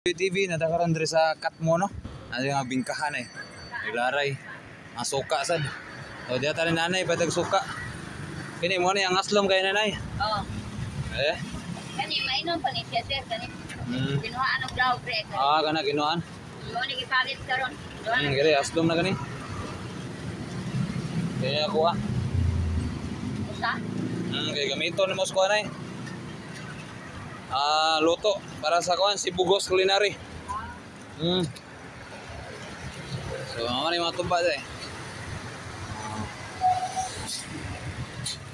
TV natakaroon diri sa Katmo no. Ano nga bingkahan eh. Ilaray. Ang suka sad. O diya tali nanay patag suka. Kini mo ni ang aslom kay nanay. Oo. Eh. Kani mainom pa ni siya sir kani. Kinuhaan og daw break. Ah kana kinuan. Mo ni gipalit karon. Gari aslom na kani. Kaya ako ah. Usa? Kay gamiton mo sa nay. Luto para sa kuan si Bugos Culinary. So mga mga tuba dai.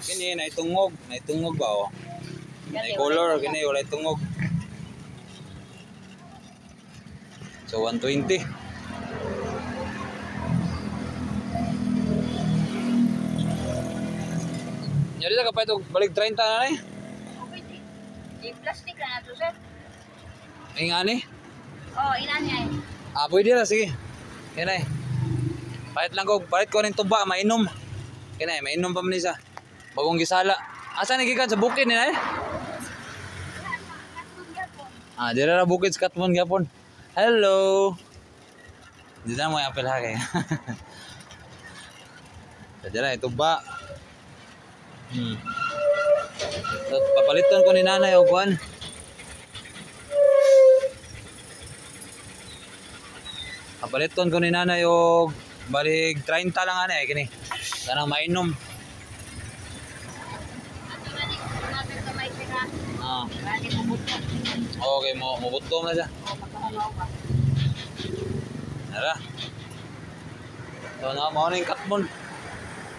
Kini na itungog ba oh. May color kini wala itungog. So 120. Nyari ka pa ito balik 30 na ni. Di plastic na to sir. Ay nga ni? Oh, ina niya. Pwede na sige. Yan ay. Palit ko ng tuba, mainom. Yan ay, mainom pa man isa. Bagong gisala. Asa nagikan sa bukid ni ay? Dira ra bukid sa Katmon gyapon. Hello. Di na mo apel ha kay. Dira tuba. So, papaliton ko ni nanay og kuan. Papaliton ko ni nanay og balik 30 lang ani kini. Kanang mainom. Okay, mo butom na siya. Nara. So na mo ning Katmon.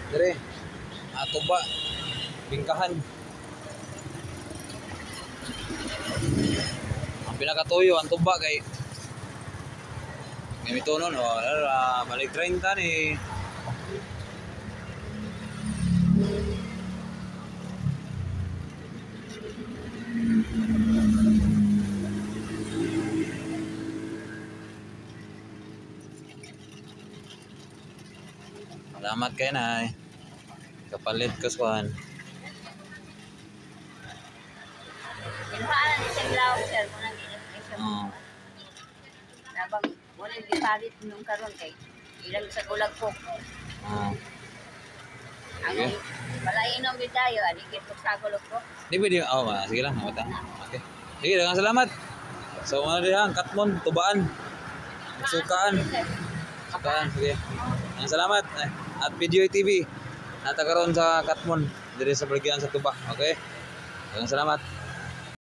Dire. Ato ba bingkahan. Ang pinakatuyo ang tuba kay ganito no balik 30 ni. Salamat kay nay. Kapalit ko skuan. Kinuhaan ni siyang law sir kung nang information. Nabang wala gipalit nung karon kay ilang sa gulag ko. Ang malainom bidayo ani gid sa gulag ko. Di pwede sige lang mata. Okay. Sige, daghang salamat. So ano diha ang Katmon tubaan. Sukaan. Sige. Ang salamat at Video TV. Natakaroon sa Katmon diri sa baligyan sa tuba. Okay? Daghang salamat.